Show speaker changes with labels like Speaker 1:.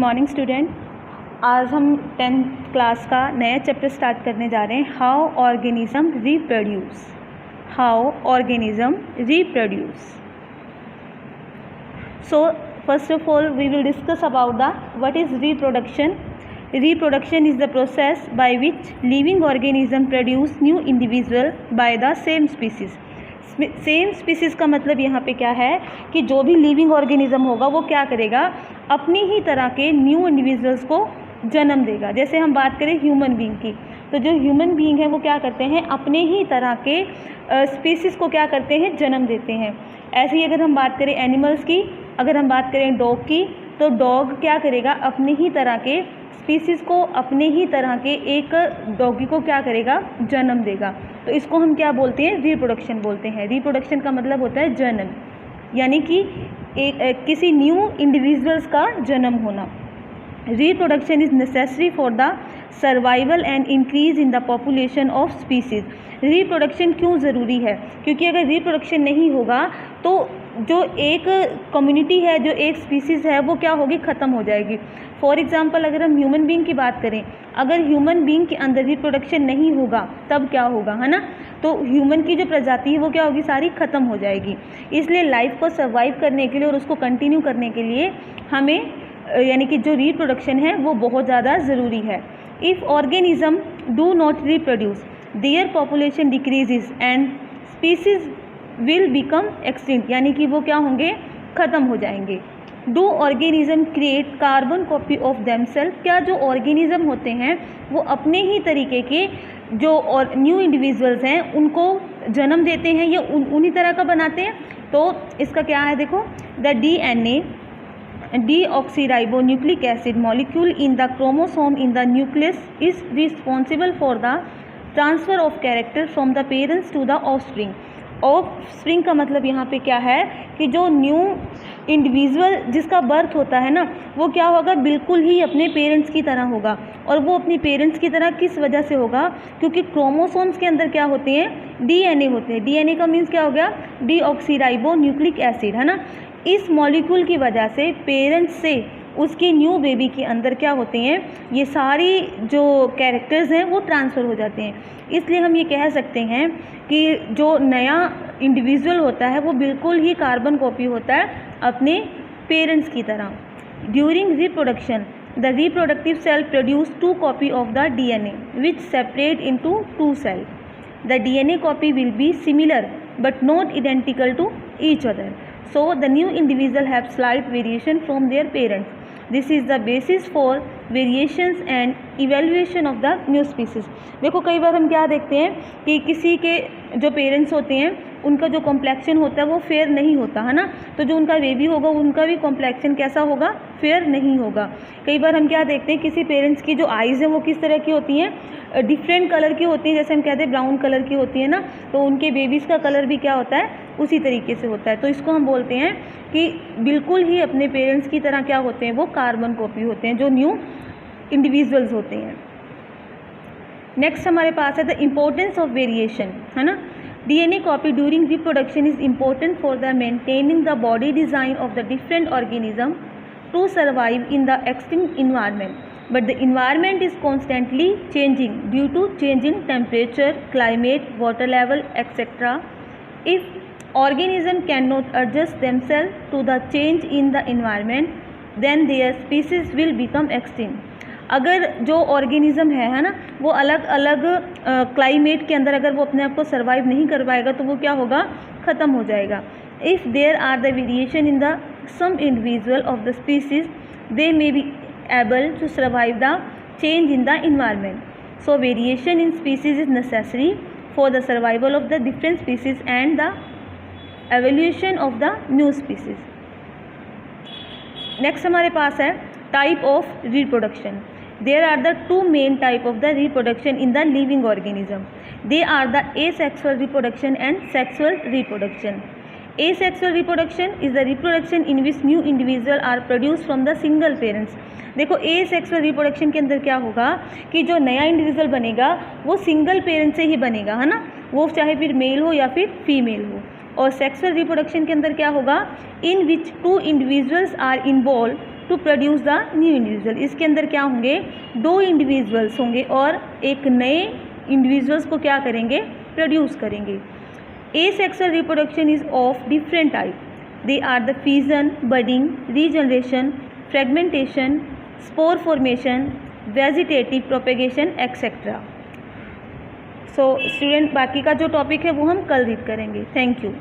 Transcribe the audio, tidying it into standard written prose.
Speaker 1: Morning student. आज हम 10th class का नया चैप्टर स्टार्ट करने जा रहे हैं, how organism reproduce. How organism reproduce. So first of all we will discuss about the what is reproduction. Reproduction is the process by which living organism produce new individual by the same species. Same species का मतलब यहाँ पे क्या है कि जो भी living organism होगा वो क्या करेगा, अपनी ही तरह के न्यू इंडिविजुअल्स को जन्म देगा। जैसे हम बात करें ह्यूमन बीइंग की, तो जो ह्यूमन बीइंग है वो क्या करते हैं, अपने ही तरह के स्पीसीज़ को क्या करते हैं, जन्म देते हैं। ऐसे ही अगर हम बात करें एनिमल्स की, अगर हम बात करें डॉग की, तो डॉग क्या करेगा, अपने ही तरह के स्पीसीज़ को, अपने ही तरह के एक डॉगी को क्या करेगा, जन्म देगा। तो इसको हम क्या बोलते हैं, रिप्रोडक्शन बोलते हैं। रिप्रोडक्शन का मतलब होता है जन्म, यानी कि किसी न्यू इंडिविजुअल्स का जन्म होना। Reproduction is necessary for the survival and increase in the population of species. Reproduction क्यों ज़रूरी है, क्योंकि अगर रिप्रोडक्शन नहीं होगा तो जो एक कम्युनिटी है, जो एक स्पीसीज़ है, वो क्या होगी, ख़त्म हो जाएगी। फॉर एग्ज़ाम्पल अगर हम ह्यूमन बीइंग की बात करें, अगर ह्यूमन बीइंग के अंदर रिप्रोडक्शन नहीं होगा तब क्या होगा, है ना, तो ह्यूमन की जो प्रजाति है वो क्या होगी, सारी ख़त्म हो जाएगी। इसलिए लाइफ को सर्वाइव करने के लिए और उसको कंटिन्यू करने के लिए हमें यानी कि जो रिप्रोडक्शन है वो बहुत ज़्यादा ज़रूरी है। If organism do not reproduce their population decreases and species will become extinct, यानी कि वो क्या होंगे, ख़त्म हो जाएंगे। Do organism create carbon copy of themselves, क्या जो ऑर्गेनिज्म होते हैं वो अपने ही तरीके के जो और न्यू इंडिविजुअल्स हैं उनको जन्म देते हैं या उन्हीं तरह का बनाते हैं। तो इसका क्या है, देखो, the DNA deoxyribonucleic acid molecule in the chromosome in the nucleus is responsible for the transfer of character from the parents to the offspring। Offspring का मतलब यहाँ पे क्या है कि जो न्यू इंडिविजुअल जिसका बर्थ होता है ना, वो क्या होगा, बिल्कुल ही अपने पेरेंट्स की तरह होगा। और वो अपने पेरेंट्स की तरह किस वजह से होगा, क्योंकि क्रोमोसोम्स के अंदर क्या होते हैं, DNA होते हैं। DNA का मीन्स क्या हो गया, डीऑक्सीराइबोन्यूक्लिक एसिड, है ना। इस मॉलिक्यूल की वजह से पेरेंट्स से उसके न्यू बेबी के अंदर क्या होते हैं, ये सारी जो कैरेक्टर्स हैं वो ट्रांसफ़र हो जाते हैं। इसलिए हम ये कह सकते हैं कि जो नया इंडिविजुअल होता है वो बिल्कुल ही कार्बन कॉपी होता है अपने पेरेंट्स की तरह। During reproduction the reproductive cell produce 2 copy of the DNA which separate into 2 cell. The DNA copy will be similar but not identical to each other, so the new individual have slight variation from their parents. This is the basis for variations and evaluation of the new species। देखो कई बार हम क्या देखते हैं कि किसी के जो पेरेंट्स होते हैं उनका जो कॉम्प्लेक्शन होता है वो फेयर नहीं होता, है ना, तो जो उनका बेबी होगा उनका भी कॉम्प्लेक्शन कैसा होगा, फेयर नहीं होगा। कई बार हम क्या देखते हैं, किसी पेरेंट्स की जो आइज़ हैं वो किस तरह की होती हैं, डिफरेंट कलर की होती हैं, जैसे हम कहते हैं ब्राउन कलर की होती है ना, तो उनके बेबीज़ का कलर भी क्या होता है, उसी तरीके से होता है। तो इसको हम बोलते हैं कि बिल्कुल ही अपने पेरेंट्स की तरह क्या होते हैं, वो कार्बन कॉपी होते हैं, जो न्यू इंडिविजुअल्स होते हैं। नेक्स्ट हमारे पास है द इम्पोर्टेंस ऑफ वेरिएशन, है ना। DNA copy during reproduction is important for the maintaining the body design of the different organism to survive in the extreme environment, but the environment is constantly changing due to change in temperature, climate, water level, etc. If organism cannot adjust themselves to the change in the environment, then their species will become extinct। अगर जो organism है ना, वो अलग अलग climate के अंदर अगर वो अपने आप को सर्वाइव नहीं कर पाएगा तो वो क्या होगा, ख़त्म हो जाएगा। If there are the variation in the some individual of the species they may be able to survive the change in the environment. So variation in species is necessary for the survival of the different species and the evolution of the new species. Next हमारे पास है type of reproduction. There are the 2 main type of the reproduction in the living organism. They are the asexual reproduction and sexual reproduction. Asexual reproduction is the reproduction in which new individual are produced from the single parents। देखो asexual reproduction के अंदर क्या होगा कि जो नया individual बनेगा वो सिंगल पेरेंट से ही बनेगा, है ना, वो चाहे फिर मेल हो या फिर फीमेल हो। और सेक्सुअल रिप्रोडक्शन के अंदर क्या होगा, in which 2 individuals are involve to produce the new individual. इसके अंदर क्या होंगे, 2 इंडिविजुअल्स होंगे और एक नए इंडिविजुअल्स को क्या करेंगे, प्रोड्यूस करेंगे। Asexual reproduction is of different type, they are the fission, budding, regeneration, fragmentation, spore formation, vegetative propagation etcetera. So student, बाकी का जो टॉपिक है वो हम कल रीड करेंगे। Thank you.